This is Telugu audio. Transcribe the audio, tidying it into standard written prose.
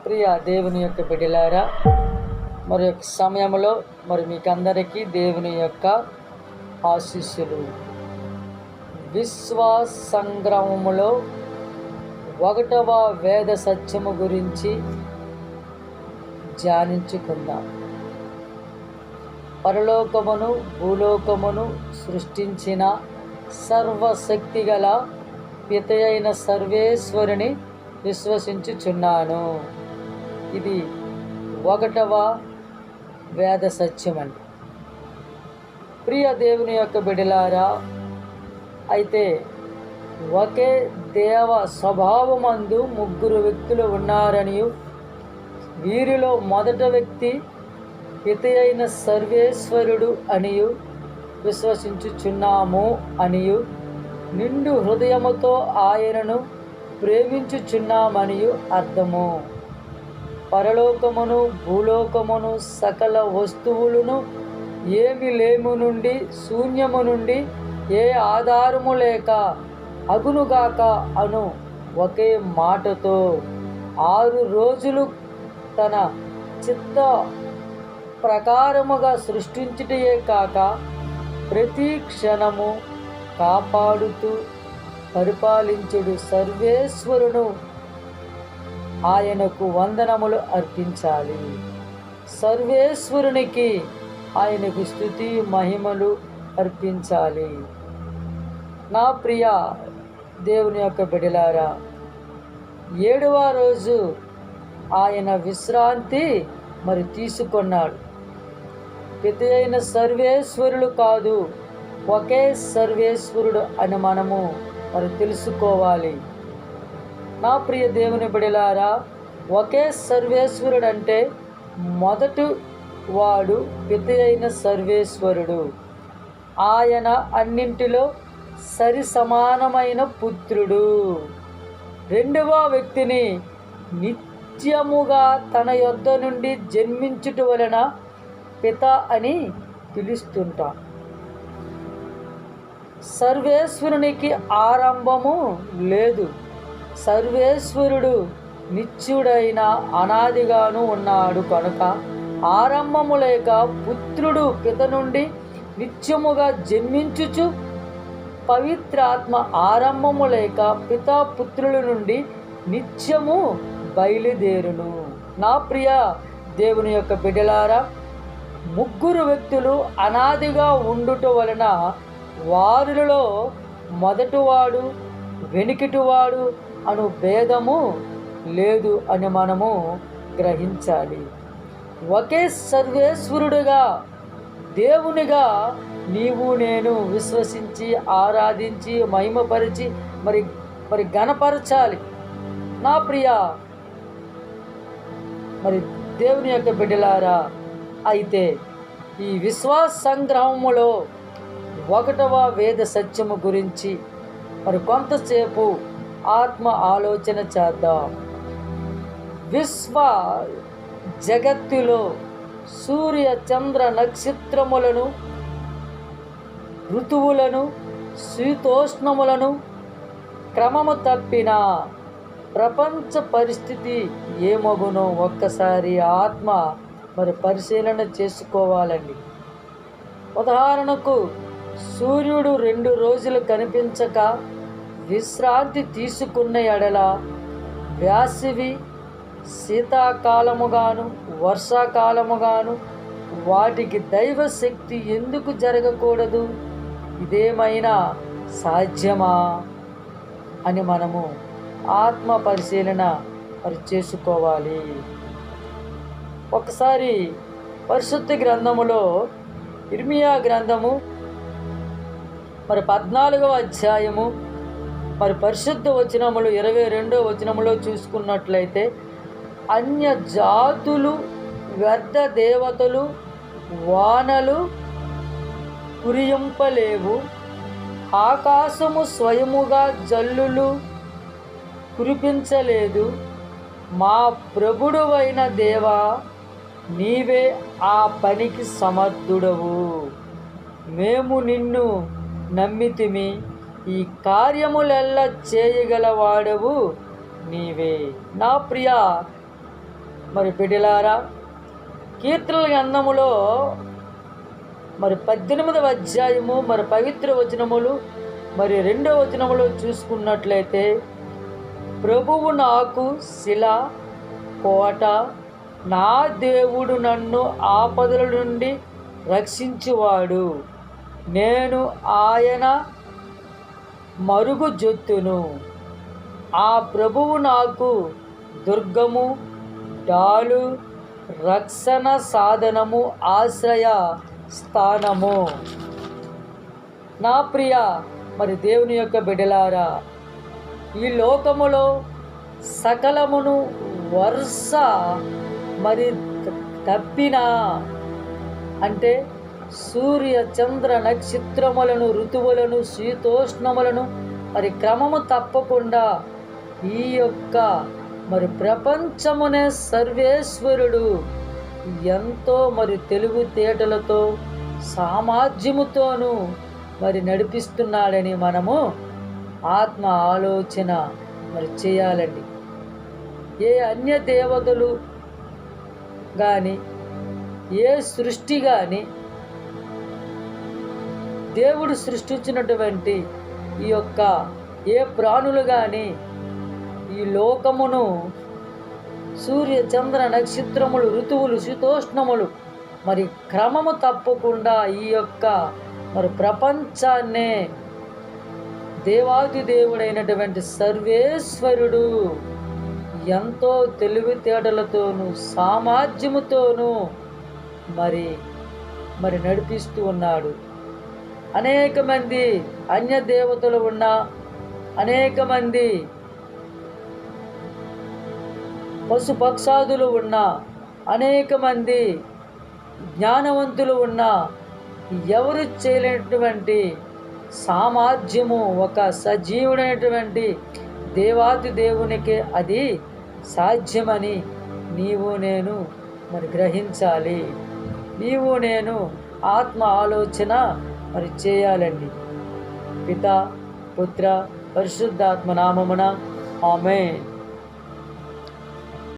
ప్రియ దేవుని యొక్క బిడ్డలారా, మరి యొక్క సమయంలో మీకందరికీ దేవుని యొక్క ఆశీస్సులు. విశ్వాస సంగ్రామములో 1వ వేద సత్యము గురించి ధ్యానించుకుందాం. పరలోకమును భూలోకమును సృష్టించిన సర్వశక్తిగల పితయైన సర్వేశ్వరుని విశ్వసించుచున్నాను. ఇది 1వ వేద సత్యం అండి. ప్రియ దేవుని యొక్క బిడ్డలారా, అయితే ఒకే దేవ స్వభావమందు 3 వ్యక్తులు ఉన్నారనియు, వీరిలో మొదట వ్యక్తి పితయైన సర్వేశ్వరుడు అనియు విశ్వసించుచున్నాము అనియు, నిండు హృదయముతో ఆయనను ప్రేమించుచున్నామనియు అర్థము. పరలోకమును భూలోకమును సకల వస్తువులను ఏమి లేము నుండి శూన్యము నుండి ఏ ఆధారము లేక అగునుగాక అను ఒకే మాటతో 6 రోజులు తన చిత్త ప్రకారముగా సృష్టించుటయే కాక ప్రతి క్షణము కాపాడుతూ పరిపాలించుడు సర్వేశ్వరును ఆయనకు వందనములు అర్పించాలి. సర్వేశ్వరునికి ఆయనకు స్తుతి మహిమలు అర్పించాలి. నా ప్రియ దేవుని యొక్క బిడ్డలారా, 7వ రోజు ఆయన విశ్రాంతి తీసుకున్నాడు. పితయైన సర్వేశ్వరులు కాదు, ఒకే సర్వేశ్వరుడు అని మనము తెలుసుకోవాలి. నా ప్రియ దేవుని బిడ్డలారా, ఒకే సర్వేశ్వరుడు అంటే మొదటి వాడు పితయైన సర్వేశ్వరుడు. ఆయన అన్నింటిలో సరి సమానమైన పుత్రుడు. 2వ వ్యక్తిని నిత్యముగా తన యొద్ద నుండి జన్మించుట వలన పిత అని పిలుస్తుంటాం. సర్వేశ్వరునికి ఆరంభము లేదు. సర్వేశ్వరుడు నిత్యుడైన అనాదిగాను ఉన్నాడు కనుక ఆరంభము లేక పుత్రుడు పిత నుండి నిత్యముగా జన్మించుచు, పవిత్రాత్మ ఆరంభము లేక పితా పుత్రుల నుండి నిత్యము బయలుదేరును. నా ప్రియ దేవుని యొక్క బిడ్డలారా, 3 వ్యక్తులు అనాదిగా ఉండుట వలన వారిలో మొదటివాడు వెనుకటివాడు అను భేదము లేదు అని మనము గ్రహించాలి. ఒకే సర్వేశ్వరుడుగా దేవునిగా నీవు నేను విశ్వసించి ఆరాధించి మహిమపరిచి మరి ఘనపరచాలి. నా ప్రియ దేవుని యొక్క బిడ్డలారా, అయితే ఈ విశ్వాస సంగ్రహములో 1వ వేద సత్యము గురించి కొంతసేపు ఆత్మ ఆలోచన చేద్దాం. విశ్వ జగత్తులో సూర్య చంద్ర నక్షత్రములను, ఋతువులను, శీతోష్ణములను క్రమము తప్పిన ప్రపంచ పరిస్థితి ఏమగునో ఒక్కసారి ఆత్మ పరిశీలన చేసుకోవాలండి. ఉదాహరణకు, సూర్యుడు 2 రోజులు కనిపించక విశ్రాంతి తీసుకున్న ఎడల వేసవి, శీతాకాలముగాను వర్షాకాలముగాను వాటికి దైవశక్తి ఎందుకు జరగకూడదు? ఇదేమైనా సాధ్యమా అని మనము ఆత్మ పరిశీలన చేసుకోవాలి. ఒకసారి పరిశుద్ధ గ్రంథములో ఇర్మియా గ్రంథము 14వ అధ్యాయము పరిశుద్ధ వచనములు 22వ వచనములో చూసుకున్నట్లయితే, అన్య జాతులు వ్యర్థ దేవతలు వానలు కురియింపలేవు, ఆకాశము స్వయముగా జల్లులు కురిపించలేదు. మా ప్రభుడువైన దేవా, నీవే ఆ పనికి సమర్థుడవు. మేము నిన్ను నమ్మితిమి, ఈ కార్యములెల్ల చేయగలవాడవు నీవే. నా ప్రియ మరి బిడ్డలారా, కీర్తనల గ్రంథములో మరి 18వ అధ్యాయము మరి పవిత్ర వచనములు మరి 2వ వచనములో చూసుకున్నట్లయితే, ప్రభువు నాకు శిల, కోట, నా దేవుడు నన్ను ఆపదల నుండి రక్షించువాడు, నేను ఆయన మరుగుజొత్తును. ఆ ప్రభువు నాకు దుర్గము, డాలు, రక్షణ సాధనము, ఆశ్రయ స్థానము. నా ప్రియ మరి దేవుని యొక్క బిడ్డలారా, ఈ లోకములో సకలమును వరుస మరి తప్పిన అంటే సూర్య చంద్ర నక్షత్రములను, ఋతువులను, శీతోష్ణములను మరి క్రమము తప్పకుండా ఈ యొక్క మరి ప్రపంచమునే సర్వేశ్వరుడు ఎంతో మరి తెలివితేటలతో సామర్థ్యముతోనూ మరి నడిపిస్తున్నాడని మనము ఆత్మ ఆలోచన మరి చేయాలండి. ఏ అన్య దేవతలు కానీ, ఏ సృష్టి కానీ, దేవుడు సృష్టించినటువంటి ఈ యొక్క ఏ ప్రాణులు కానీ ఈ లోకమును సూర్య చంద్ర నక్షత్రములు, ఋతువులు, శీతోష్ణములు మరి క్రమము తప్పకుండా ఈ యొక్క మరి ప్రపంచాన్నే దేవాది దేవుడైనటువంటి సర్వేశ్వరుడు ఎంతో తెలివితేటలతోనూ సామర్థ్యముతోనూ మరి మరి నడిపిస్తూ ఉన్నాడు. అనేక మంది అన్య దేవతలు ఉన్నా, అనేక మంది పశుపక్షాదులు ఉన్నా, అనేక మంది జ్ఞానవంతులు ఉన్నా, ఎవరు చేయలేనటువంటి సామర్థ్యము ఒక సజీవుడైనటువంటి దేవాది దేవునికే అది సాధ్యమని నీవు నేను మరి గ్రహించాలి. నీవు నేను ఆత్మ ఆలోచన మరి చేయాలండి. పిత, పుత్ర, పరిశుద్ధాత్మ నామమున ఆమేన్.